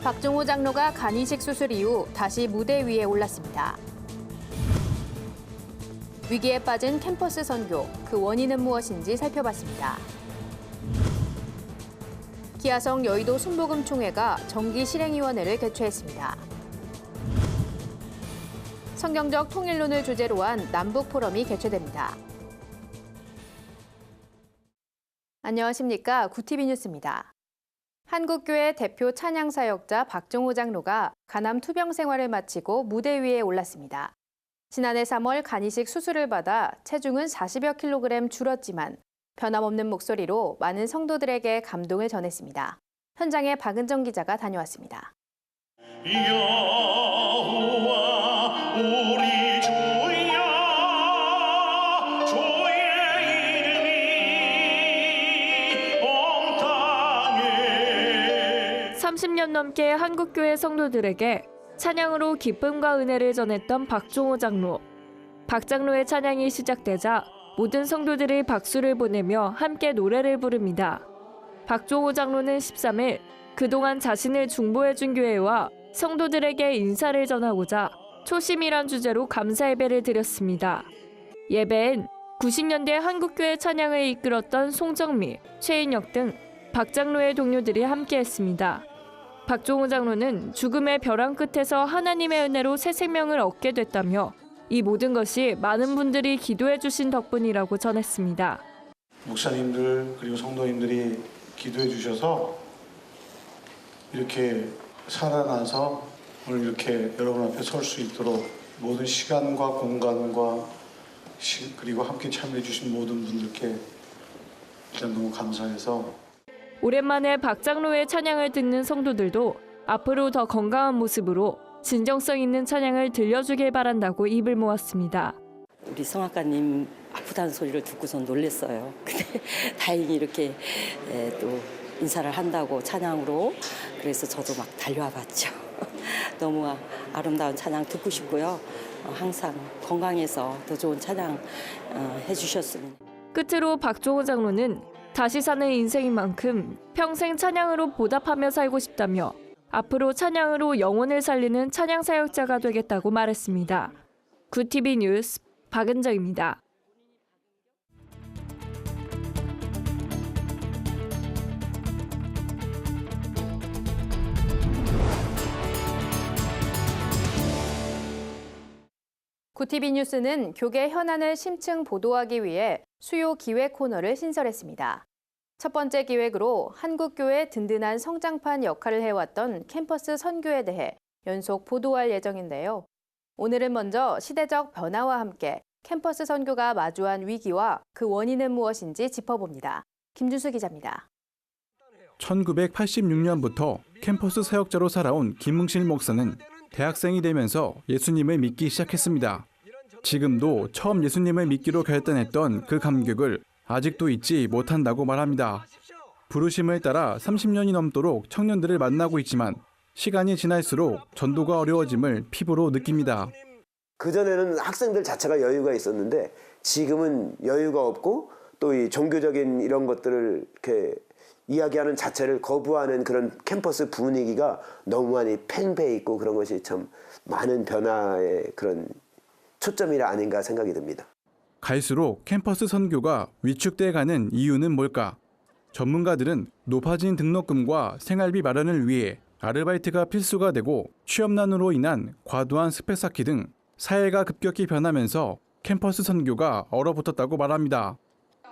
박종호 장로가 간이식 수술 이후 다시 무대 위에 올랐습니다. 위기에 빠진 캠퍼스 선교, 그 원인은 무엇인지 살펴봤습니다. 기아성 여의도 순복음총회가 정기실행위원회를 개최했습니다. 성경적 통일론을 주제로 한 남북포럼이 개최됩니다. 안녕하십니까. 구티비 뉴스입니다. 한국교회 대표 찬양사역자 박종호 장로가 간암 투병 생활을 마치고 무대 위에 올랐습니다. 지난해 3월 간이식 수술을 받아 체중은 40여 킬로그램 줄었지만 변함없는 목소리로 많은 성도들에게 감동을 전했습니다. 현장에 박은정 기자가 다녀왔습니다. 여호와 우리 주여 주의 이름이 온 땅에 30년 넘게 한국교회 성도들에게 찬양으로 기쁨과 은혜를 전했던 박종호 장로. 박 장로의 찬양이 시작되자 모든 성도들이 박수를 보내며 함께 노래를 부릅니다. 박종호 장로는 13일 그동안 자신을 중보해준 교회와 성도들에게 인사를 전하고자 초심이란 주제로 감사 예배를 드렸습니다. 예배엔 90년대 한국교회 찬양을 이끌었던 송정미, 최인혁 등 박 장로의 동료들이 함께했습니다. 박종호 장로는 죽음의 벼랑 끝에서 하나님의 은혜로 새 생명을 얻게 됐다며 이 모든 것이 많은 분들이 기도해 주신 덕분이라고 전했습니다. 목사님들 그리고 성도님들이 기도해 주셔서 이렇게 살아나서 오늘 이렇게 여러분 앞에 설 수 있도록 모든 시간과 공간과 그리고 함께 참여해 주신 모든 분들께 일단 너무 감사해서 오랜만에 박 장로의 찬양을 듣는 성도들도 앞으로 더 건강한 모습으로 진정성 있는 찬양을 들려주길 바란다고 입을 모았습니다. 우리 성악가님 아프다는 소리를 듣고선 놀랐어요. 근데 다행히 이렇게 또 인사를 한다고 찬양으로 그래서 저도 막 달려와 봤죠. 너무 아름다운 찬양 듣고 싶고요. 항상 건강해서 더 좋은 찬양 해주셨습니다. 끝으로 박종호 장로는 다시 사는 인생인 만큼 평생 찬양으로 보답하며 살고 싶다며 앞으로 찬양으로 영혼을 살리는 찬양 사역자가 되겠다고 말했습니다. 구티비 뉴스 박은정입니다. 구티비 뉴스는 교계 현안을 심층 보도하기 위해 수요 기획 코너를 신설했습니다. 첫 번째 기획으로 한국교회 든든한 성장판 역할을 해왔던 캠퍼스 선교에 대해 연속 보도할 예정인데요. 오늘은 먼저 시대적 변화와 함께 캠퍼스 선교가 마주한 위기와 그 원인은 무엇인지 짚어봅니다. 김준수 기자입니다. 1986년부터 캠퍼스 사역자로 살아온 김흥실 목사는 대학생이 되면서 예수님을 믿기 시작했습니다. 지금도 처음 예수님을 믿기로 결단했던 그 감격을 아직도 잊지 못한다고 말합니다. 부르심을 따라 30년이 넘도록 청년들을 만나고 있지만 시간이 지날수록 전도가 어려워짐을 피부로 느낍니다. 그전에는 학생들 자체가 여유가 있었는데 지금은 여유가 없고 또 이 종교적인 이런 것들을 이렇게 이야기하는 자체를 거부하는 그런 캠퍼스 분위기가 너무 많이 팽배해 있고 그런 것이 참 많은 변화의 그런 초점이라 아닌가 생각이 듭니다. 갈수록 캠퍼스 선교가 위축돼 가는 이유는 뭘까? 전문가들은 높아진 등록금과 생활비 마련을 위해 아르바이트가 필수가 되고 취업난으로 인한 과도한 스펙 쌓기 등 사회가 급격히 변하면서 캠퍼스 선교가 얼어붙었다고 말합니다.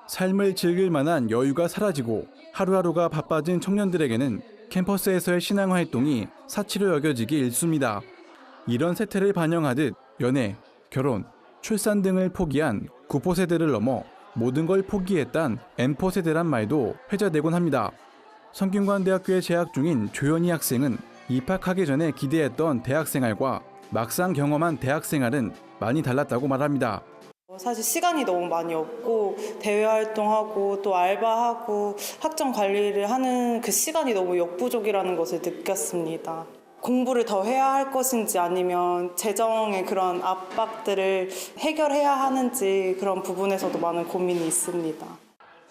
삶을 즐길 만한 여유가 사라지고 하루하루가 바빠진 청년들에게는 캠퍼스에서의 신앙 활동이 사치로 여겨지기 일쑤입니다. 이런 세태를 반영하듯 연애, 결혼, 출산 등을 포기한 9포 세대를 넘어 모든 걸 포기했단 M포 세대란 말도 회자되곤 합니다. 성균관대학교에 재학 중인 조연희 학생은 입학하기 전에 기대했던 대학생활과 막상 경험한 대학생활은 많이 달랐다고 말합니다. 사실 시간이 너무 많이 없고 대외 활동하고 또 알바하고 학점 관리를 하는 그 시간이 너무 역부족이라는 것을 느꼈습니다. 공부를 더 해야 할 것인지 아니면 재정의 그런 압박들을 해결해야 하는지 그런 부분에서도 많은 고민이 있습니다.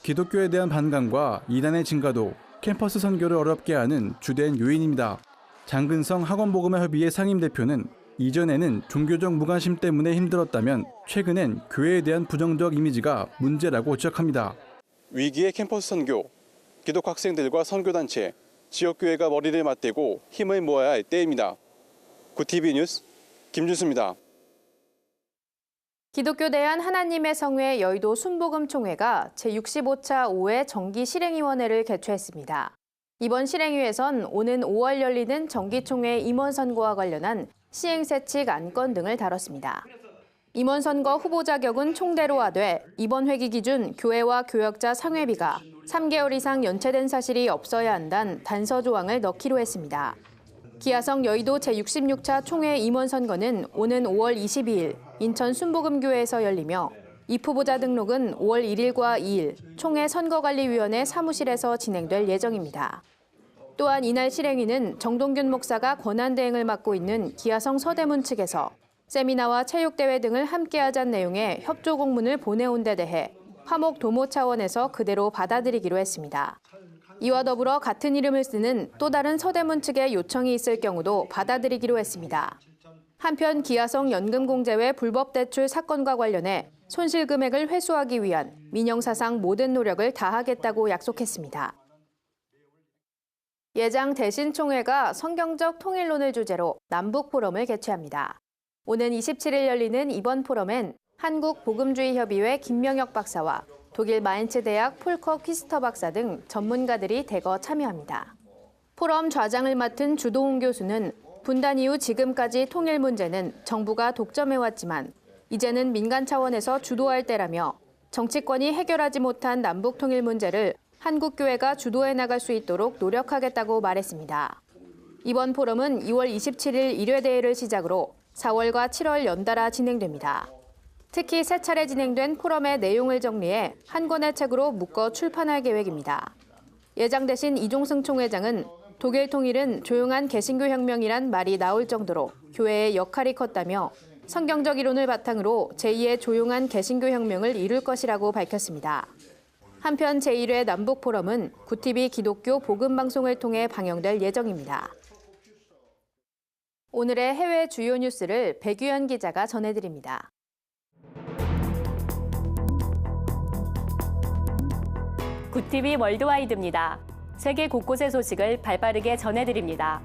기독교에 대한 반감과 이단의 증가도 캠퍼스 선교를 어렵게 하는 주된 요인입니다. 장근성 학원복음화협의회 상임대표는 이전에는 종교적 무관심 때문에 힘들었다면 최근엔 교회에 대한 부정적 이미지가 문제라고 지적합니다. 위기의 캠퍼스 선교, 기독 학생들과 선교단체, 지역교회가 머리를 맞대고 힘을 모아야 할 때입니다. 구TV 뉴스 김준수입니다. 기독교 대한 하나님의 성회 여의도 순복음총회가 제65차 5회 정기실행위원회를 개최했습니다. 이번 실행위에선 오는 5월 열리는 정기총회 임원선거와 관련한 시행세칙 안건 등을 다뤘습니다. 임원선거 후보 자격은 총대로 하되 이번 회기 기준 교회와 교역자 상회비가 3개월 이상 연체된 사실이 없어야 한다는 단서 조항을 넣기로 했습니다. 기아성 여의도 제66차 총회 임원선거는 오는 5월 22일 인천 순복음교회에서 열리며 입후보자 등록은 5월 1일과 2일 총회 선거관리위원회 사무실에서 진행될 예정입니다. 또한 이날 실행위는 정동균 목사가 권한대행을 맡고 있는 기아성 서대문 측에서 세미나와 체육대회 등을 함께하자는 내용의 협조 공문을 보내온 데 대해 화목 도모 차원에서 그대로 받아들이기로 했습니다. 이와 더불어 같은 이름을 쓰는 또 다른 서대문 측의 요청이 있을 경우도 받아들이기로 했습니다. 한편 기아성 연금공제회 불법 대출 사건과 관련해 손실 금액을 회수하기 위한 민영사상 모든 노력을 다하겠다고 약속했습니다. 예장 대신총회가 성경적 통일론을 주제로 남북포럼을 개최합니다. 오는 27일 열리는 이번 포럼엔 한국복음주의협의회 김명혁 박사와 독일 마인츠 대학 폴커 퀴스터 박사 등 전문가들이 대거 참여합니다. 포럼 좌장을 맡은 주도훈 교수는 분단 이후 지금까지 통일 문제는 정부가 독점해왔지만 이제는 민간 차원에서 주도할 때라며 정치권이 해결하지 못한 남북 통일 문제를 한국교회가 주도해 나갈 수 있도록 노력하겠다고 말했습니다. 이번 포럼은 2월 27일 1회 대회를 시작으로 4월과 7월 연달아 진행됩니다. 특히 세 차례 진행된 포럼의 내용을 정리해 한 권의 책으로 묶어 출판할 계획입니다. 예장 대신 이종승 총회장은 독일 통일은 조용한 개신교 혁명이란 말이 나올 정도로 교회의 역할이 컸다며 성경적 이론을 바탕으로 제2의 조용한 개신교 혁명을 이룰 것이라고 밝혔습니다. 한편 제1회 남북포럼은 구TV 기독교 복음방송을 통해 방영될 예정입니다. 오늘의 해외 주요 뉴스를 백유연 기자가 전해드립니다. 구TV 월드와이드입니다. 세계 곳곳의 소식을 발빠르게 전해드립니다.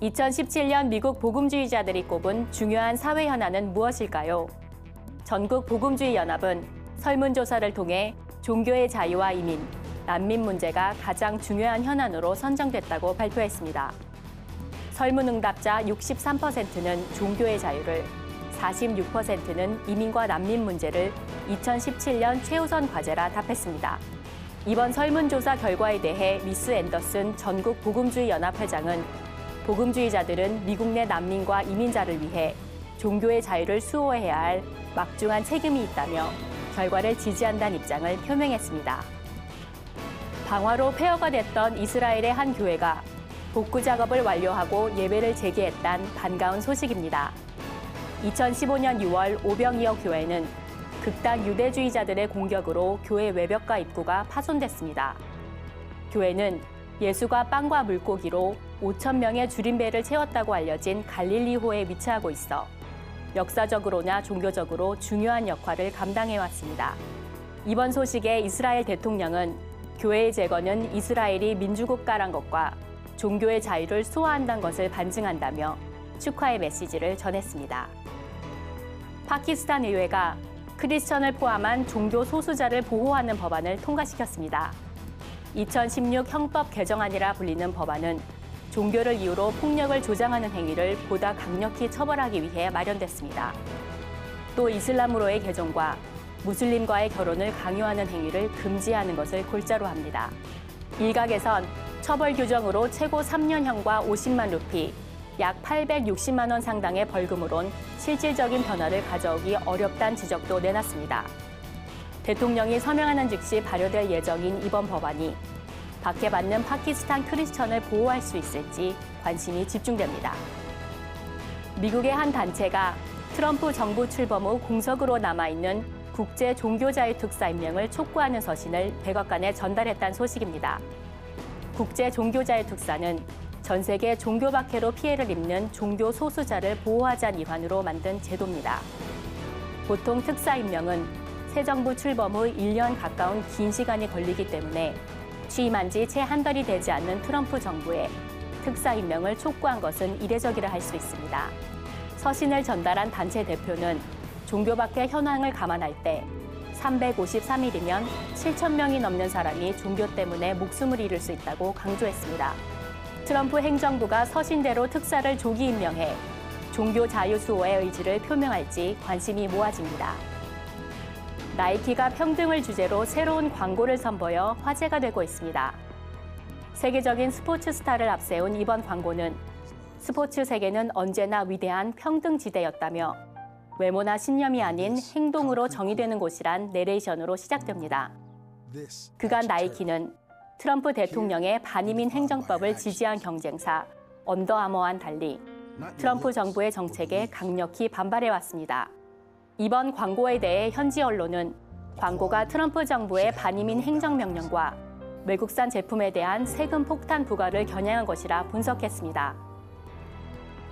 2017년 미국 복음주의자들이 꼽은 중요한 사회 현안은 무엇일까요? 전국 복음주의 연합은 설문조사를 통해 종교의 자유와 이민, 난민 문제가 가장 중요한 현안으로 선정됐다고 발표했습니다. 설문응답자 63%는 종교의 자유를, 46%는 이민과 난민 문제를 2017년 최우선 과제라 답했습니다. 이번 설문조사 결과에 대해 미스 앤더슨 전국 복음주의 연합 회장은 복음주의자들은 미국 내 난민과 이민자를 위해 종교의 자유를 수호해야 할 막중한 책임이 있다며 결과를 지지한다는 입장을 표명했습니다. 방화로 폐허가 됐던 이스라엘의 한 교회가 복구 작업을 완료하고 예배를 재개했다는 반가운 소식입니다. 2015년 6월 오병이어 교회는 극단 유대주의자들의 공격으로 교회 외벽과 입구가 파손됐습니다. 교회는 예수가 빵과 물고기로 5,000명의 줄임배를 채웠다고 알려진 갈릴리호에 위치하고 있어 역사적으로나 종교적으로 중요한 역할을 감당해왔습니다. 이번 소식에 이스라엘 대통령은 교회의 재건은 이스라엘이 민주국가란 것과 종교의 자유를 수호한다는 것을 반증한다며 축하의 메시지를 전했습니다. 파키스탄 의회가 크리스천을 포함한 종교 소수자를 보호하는 법안을 통과시켰습니다. 2016 형법 개정안이라 불리는 법안은 종교를 이유로 폭력을 조장하는 행위를 보다 강력히 처벌하기 위해 마련됐습니다. 또 이슬람으로의 개종과 무슬림과의 결혼을 강요하는 행위를 금지하는 것을 골자로 합니다. 일각에선 처벌 규정으로 최고 3년형과 50만 루피, 약 860만 원 상당의 벌금으론 실질적인 변화를 가져오기 어렵다는 지적도 내놨습니다. 대통령이 서명하는 즉시 발효될 예정인 이번 법안이 박해받는 파키스탄 크리스천을 보호할 수 있을지 관심이 집중됩니다. 미국의 한 단체가 트럼프 정부 출범 후 공석으로 남아있는 국제 종교자유 특사 임명을 촉구하는 서신을 백악관에 전달했다는 소식입니다. 국제 종교자유 특사는 전 세계 종교 박해로 피해를 입는 종교 소수자를 보호하자는 일환으로 만든 제도입니다. 보통 특사 임명은 새 정부 출범 후 1년 가까운 긴 시간이 걸리기 때문에 취임한 지 채 한 달이 되지 않는 트럼프 정부에 특사 임명을 촉구한 것은 이례적이라 할 수 있습니다. 서신을 전달한 단체 대표는 종교 박해 현황을 감안할 때 353일이면 7천 명이 넘는 사람이 종교 때문에 목숨을 잃을 수 있다고 강조했습니다. 트럼프 행정부가 서신대로 특사를 조기 임명해 종교 자유 수호의 의지를 표명할지 관심이 모아집니다. 나이키가 평등을 주제로 새로운 광고를 선보여 화제가 되고 있습니다. 세계적인 스포츠 스타를 앞세운 이번 광고는 스포츠 세계는 언제나 위대한 평등지대였다며 외모나 신념이 아닌 행동으로 정의되는 곳이란 내레이션으로 시작됩니다. 그간 나이키는 트럼프 대통령의 반이민 행정법을 지지한 경쟁사 언더아머와는 달리 트럼프 정부의 정책에 강력히 반발해왔습니다. 이번 광고에 대해 현지 언론은 광고가 트럼프 정부의 반이민 행정명령과 외국산 제품에 대한 세금 폭탄 부과를 겨냥한 것이라 분석했습니다.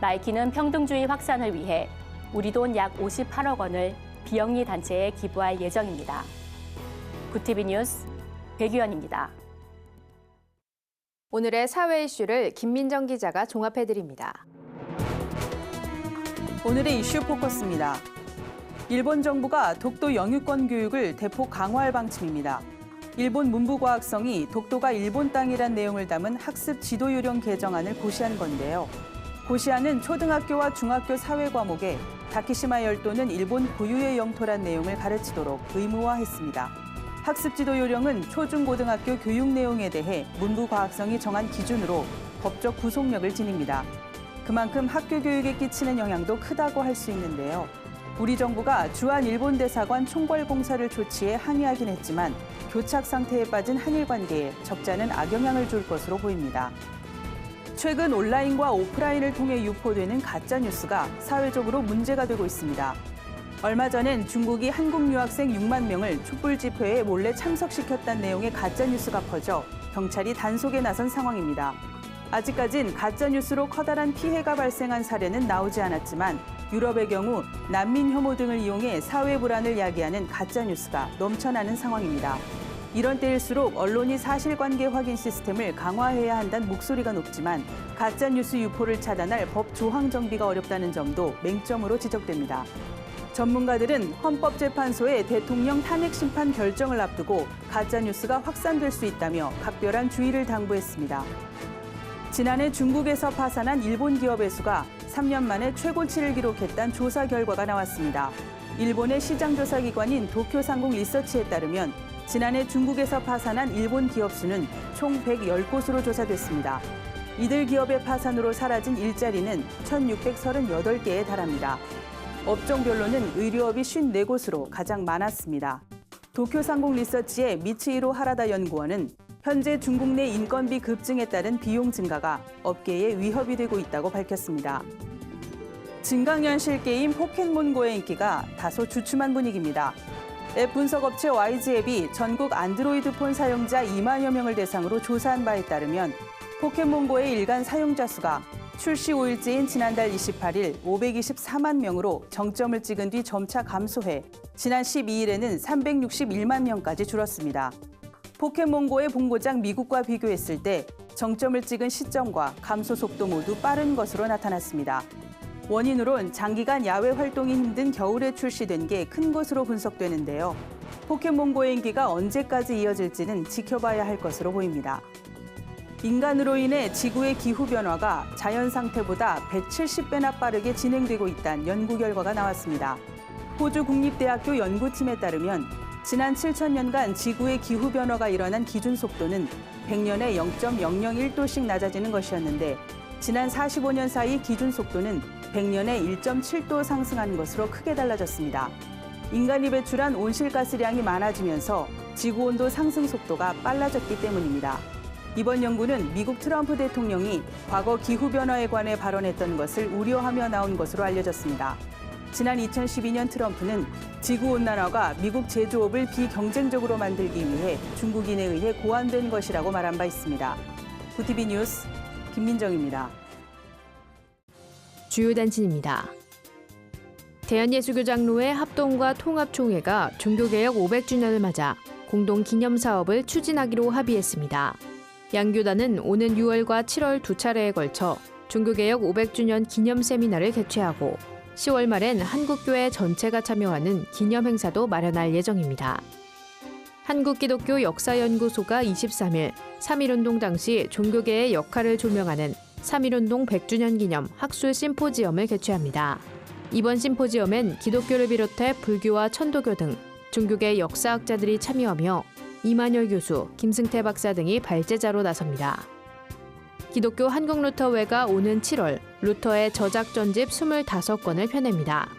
나이키는 평등주의 확산을 위해 우리 돈 약 58억 원을 비영리 단체에 기부할 예정입니다. 구티비 뉴스 백유연입니다. 오늘의 사회 이슈를 김민정 기자가 종합해드립니다. 오늘의 이슈 포커스입니다. 일본 정부가 독도 영유권 교육을 대폭 강화할 방침입니다. 일본 문부과학성이 독도가 일본 땅이란 내용을 담은 학습 지도 요령 개정안을 고시한 건데요. 고시안은 초등학교와 중학교 사회 과목에 다키시마 열도는 일본 고유의 영토란 내용을 가르치도록 의무화했습니다. 학습 지도 요령은 초중고등학교 교육 내용에 대해 문부과학성이 정한 기준으로 법적 구속력을 지닙니다. 그만큼 학교 교육에 끼치는 영향도 크다고 할 수 있는데요. 우리 정부가 주한 일본 대사관 총괄 공사를 조치해 항의하긴 했지만 교착 상태에 빠진 한일 관계에 적잖은 악영향을 줄 것으로 보입니다. 최근 온라인과 오프라인을 통해 유포되는 가짜뉴스가 사회적으로 문제가 되고 있습니다. 얼마 전엔 중국이 한국 유학생 6만 명을 촛불 집회에 몰래 참석시켰다는 내용의 가짜뉴스가 퍼져 경찰이 단속에 나선 상황입니다. 아직까진 가짜뉴스로 커다란 피해가 발생한 사례는 나오지 않았지만 유럽의 경우 난민 혐오 등을 이용해 사회 불안을 야기하는 가짜뉴스가 넘쳐나는 상황입니다. 이런 때일수록 언론이 사실관계 확인 시스템을 강화해야 한다는 목소리가 높지만 가짜뉴스 유포를 차단할 법 조항 정비가 어렵다는 점도 맹점으로 지적됩니다. 전문가들은 헌법재판소의 대통령 탄핵 심판 결정을 앞두고 가짜뉴스가 확산될 수 있다며 각별한 주의를 당부했습니다. 지난해 중국에서 파산한 일본 기업의 수가 3년 만에 최고치를 기록했다는 조사 결과가 나왔습니다. 일본의 시장조사기관인 도쿄상공 리서치에 따르면 지난해 중국에서 파산한 일본 기업 수는 총 110곳으로 조사됐습니다. 이들 기업의 파산으로 사라진 일자리는 1,638개에 달합니다. 업종별로는 의료업이 54곳으로 가장 많았습니다. 도쿄상공 리서치의 미츠히로 하라다 연구원은 현재 중국 내 인건비 급증에 따른 비용 증가가 업계에 위협이 되고 있다고 밝혔습니다. 증강현실 게임 포켓몬고의 인기가 다소 주춤한 분위기입니다. 앱 분석업체 YG앱이 전국 안드로이드 폰 사용자 2만여 명을 대상으로 조사한 바에 따르면 포켓몬고의 일간 사용자 수가 출시 5일째인 지난달 28일 524만 명으로 정점을 찍은 뒤 점차 감소해 지난 12일에는 361만 명까지 줄었습니다. 포켓몬고의 본고장 미국과 비교했을 때 정점을 찍은 시점과 감소 속도 모두 빠른 것으로 나타났습니다. 원인으론 장기간 야외 활동이 힘든 겨울에 출시된 게 큰 것으로 분석되는데요. 포켓몬고의 인기가 언제까지 이어질지는 지켜봐야 할 것으로 보입니다. 인간으로 인해 지구의 기후 변화가 자연 상태보다 170배나 빠르게 진행되고 있다는 연구 결과가 나왔습니다. 호주 국립대학교 연구팀에 따르면 지난 7,000년간 지구의 기후 변화가 일어난 기준 속도는 100년에 0.001도씩 낮아지는 것이었는데 지난 45년 사이 기준 속도는 100년에 1.7도 상승한 것으로 크게 달라졌습니다. 인간이 배출한 온실가스량이 많아지면서 지구온도 상승 속도가 빨라졌기 때문입니다. 이번 연구는 미국 트럼프 대통령이 과거 기후변화에 관해 발언했던 것을 우려하며 나온 것으로 알려졌습니다. 지난 2012년 트럼프는 지구온난화가 미국 제조업을 비경쟁적으로 만들기 위해 중국인에 의해 고안된 것이라고 말한 바 있습니다. 구티비 뉴스 김민정입니다. 주요 단신입니다. 대한예수교장로회 합동과 통합총회가 종교개혁 500주년을 맞아 공동 기념사업을 추진하기로 합의했습니다. 양교단은 오는 6월과 7월 두 차례에 걸쳐 종교개혁 500주년 기념 세미나를 개최하고 10월 말엔 한국교회 전체가 참여하는 기념행사도 마련할 예정입니다. 한국기독교 역사연구소가 23일 3.1운동 당시 종교계의 역할을 조명하는 3.1운동 100주년 기념 학술 심포지엄을 개최합니다. 이번 심포지엄엔 기독교를 비롯해 불교와 천도교 등 종교계 역사학자들이 참여하며 이만열 교수, 김승태 박사 등이 발제자로 나섭니다. 기독교 한국루터회가 오는 7월 루터의 저작 전집 25권을 펴냅니다.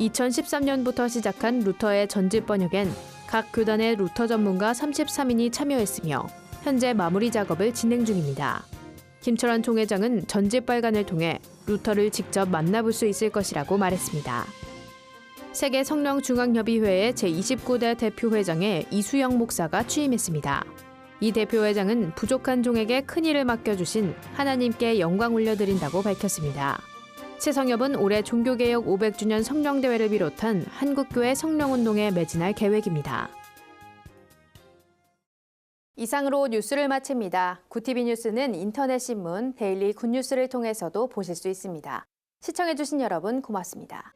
2013년부터 시작한 루터의 전집 번역엔 각 교단의 루터 전문가 33인이 참여했으며 현재 마무리 작업을 진행 중입니다. 김철환 총회장은 전집 발간을 통해 루터를 직접 만나볼 수 있을 것이라고 말했습니다. 세계 성령중앙협의회의 제29대 대표회장에 이수영 목사가 취임했습니다. 이 대표회장은 부족한 종에게 큰 일을 맡겨주신 하나님께 영광 올려드린다고 밝혔습니다. 새성협은 올해 종교개혁 500주년 성령대회를 비롯한 한국교회 성령운동에 매진할 계획입니다. 이상으로 뉴스를 마칩니다. 구티비 뉴스는 인터넷 신문 데일리 굿뉴스를 통해서도 보실 수 있습니다. 시청해주신 여러분 고맙습니다.